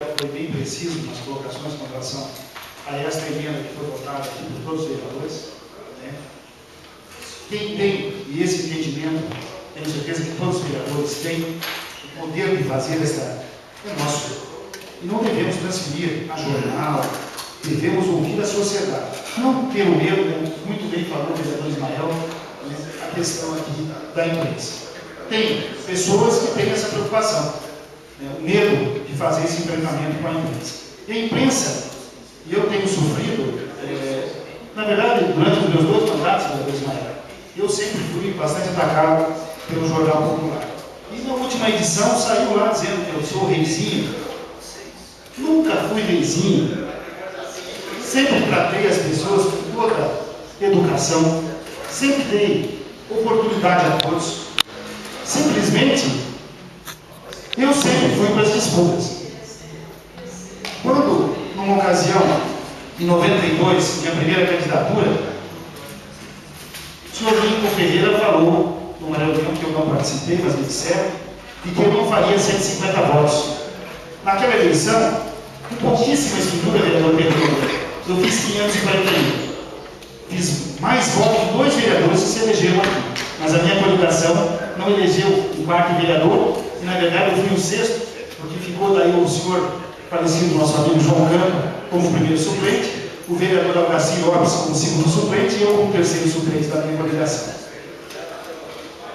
foi bem preciso nas colocações com relação a esta emenda que foi votada aqui por todos os vereadores. Né? Quem tem, e esse entendimento, tenho certeza que todos os vereadores têm, o poder de fazer esta, é nosso. E não devemos transferir a jornal, devemos ouvir a sociedade. Não pelo medo, né? Muito bem falou o vereador Ismael, né? A questão aqui da imprensa. Tem pessoas que têm essa preocupação, né? O medo de fazer esse enfrentamento com a imprensa. E a imprensa, e eu tenho sofrido, na verdade, durante os meus 2 mandatos, vereador Ismael, eu sempre fui bastante atacado pelo Jornal Popular. E na última edição saiu lá dizendo que eu sou reizinho. Nunca fui reizinho. Sempre tratei as pessoas com toda educação. Sempre dei oportunidade a todos. Simplesmente, eu sempre fui para as disputas. Quando, numa ocasião, em 92, minha primeira candidatura, o senhor Lincoln Ferreira falou, numa reunião que eu não participei, mas me disseram, e que eu não faria 150 votos. Naquela eleição, com pouquíssima estrutura, vereador Pedro, eu fiz 541. Fiz mais votos de 2 vereadores que se elegeram aqui. Mas a minha coligação não elegeu o 4º vereador, e na verdade eu fui o 6º, porque ficou daí o senhor falecido, nosso amigo João Campo, como primeiro suplente, o vereador Algacir Lopes como segundo suplente, e eu como terceiro suplente da minha coligação.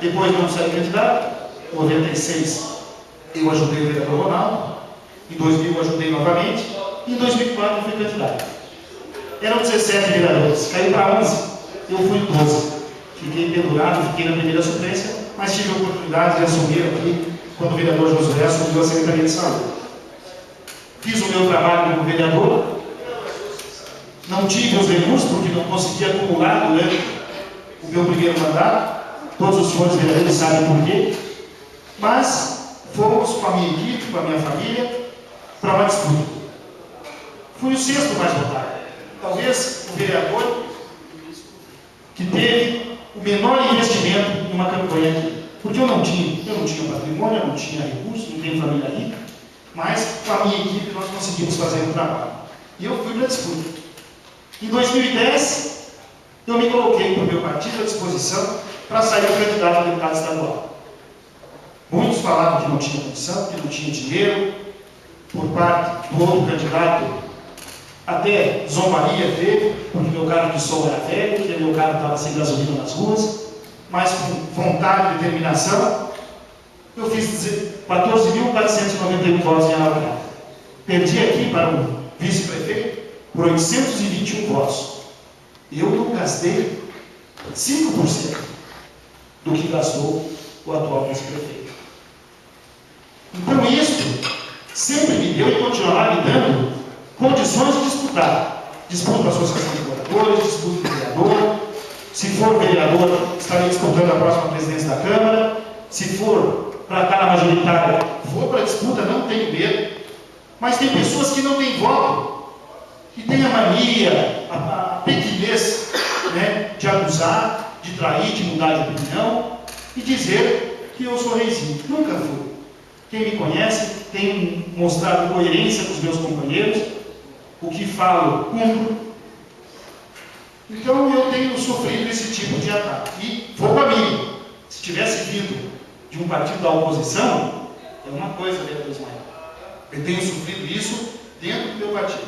Depois não saí candidato, em 96 eu ajudei o vereador Ronaldo, em 2000 eu ajudei novamente, e em 2004 eu fui candidato. Eram 17 vereadores, caiu para 11, eu fui 12. Fiquei pendurado, fiquei na primeira suplência, mas tive a oportunidade de assumir aqui, quando o vereador Josué assumiu a Secretaria de Saúde. Fiz o meu trabalho como vereador, não tive os recursos, porque não consegui acumular durante o meu primeiro mandato, todos os senhores vereadores sabem por quê, mas fomos com a minha equipe, com a minha família, para uma disputa. Fui o 6º mais votado. Talvez o vereador que teve o menor investimento em uma campanha aqui. Porque eu não tinha patrimônio, eu não tinha recursos, não tenho família rica, mas com a minha equipe nós conseguimos fazer um trabalho. E eu fui para a disputa. Em 2010, eu me coloquei para o meu partido à disposição para sair candidato a deputado estadual. Muitos falavam que não tinha condição, que não tinha dinheiro, por parte do outro candidato. Até zombaria teve, porque meu carro de som era velho, porque meu carro estava sem gasolina nas ruas, mas com vontade e determinação, eu fiz 14.491 votos em Araucária. Perdi aqui para o vice-prefeito por 821 votos. Eu não gastei 5% do que gastou o atual vice-prefeito. Então isso sempre me deu e continuará me dando condições de disputar. Disputo a associação de moradores, disputo o vereador. Se for vereador, estarei disputando a próxima presidência da Câmara. Se for para estar na majoritária, vou para a disputa, não tenho medo. Mas tem pessoas que não têm voto, que têm a mania, a pequenez, né, de abusar, de trair, de mudar de opinião e dizer que eu sou reizinho. Nunca fui. Quem me conhece tem mostrado coerência com os meus companheiros. O que falo, cumpro. Então eu tenho sofrido esse tipo de ataque. E vou para mim. Se tivesse vindo de um partido da oposição, é uma coisa, vereador Ismael. Eu tenho sofrido isso dentro do meu partido.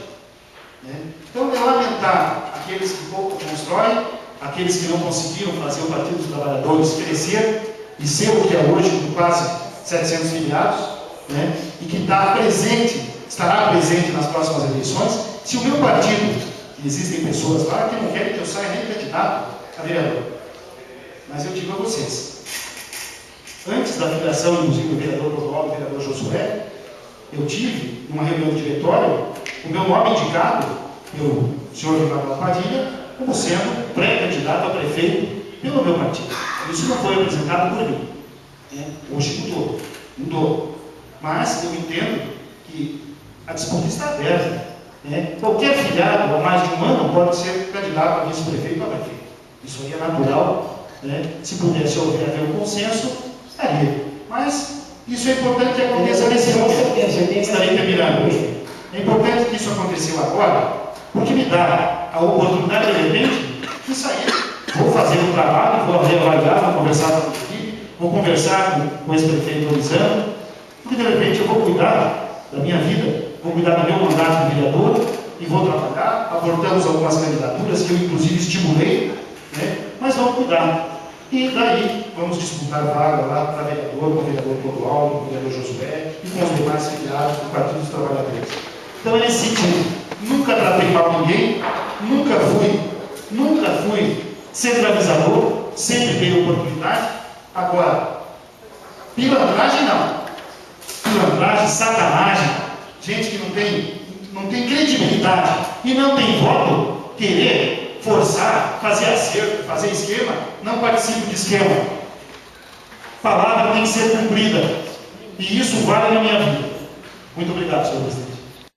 Né? Então é lamentar aqueles que pouco constroem, aqueles que não conseguiram fazer o Partido dos Trabalhadores crescer e ser o que é hoje, com quase 700 filiados, né? E que estará presente nas próximas eleições. Se o meu partido, e existem pessoas lá que não querem que eu saia nem candidato a vereador, mas eu digo a vocês, antes da filiação, inclusive do vereador Rodoaldo e do vereador Josué, eu tive, numa reunião de diretório, o meu nome indicado pelo senhor Ricardo Padilha como sendo pré-candidato a prefeito pelo meu partido. Isso não foi apresentado por mim. Né? Hoje mudou. Mas eu entendo que a disputa está aberta. Né? Qualquer filiado há mais de um ano pode ser candidato a vice-prefeito ou a prefeito. Isso aí é natural. Né? Se pudesse haver um consenso, estaria. Mas Isso é importante que aconteça nesse momento. Estarei terminando. É importante que isso aconteceu agora, porque me dá a oportunidade, de repente, de sair. Vou fazer um trabalho, vou reavaliar, vou conversar com a equipe, vou conversar com o ex-prefeito Luizano, porque de repente eu vou cuidar da minha vida, vou cuidar do meu mandato de vereador e vou trabalhar. Abortamos algumas candidaturas que eu, inclusive, estimulei, né? Mas vamos cuidar. E daí vamos disputar vaga lá para vereador, com o vereador Clodoaldo, com o vereador Josué e com os demais filiados do Partido dos Trabalhadores. Então é nesse sentido. Nunca tratei mal ninguém, nunca fui centralizador, sempre dei oportunidade. Agora, pilantragem não. Pilantragem, sacanagem, gente que não tem credibilidade e não tem voto, querer forçar, fazer acerto, fazer esquema, não participo de esquema. Palavra tem que ser cumprida. E isso vale na minha vida. Muito obrigado, senhor presidente.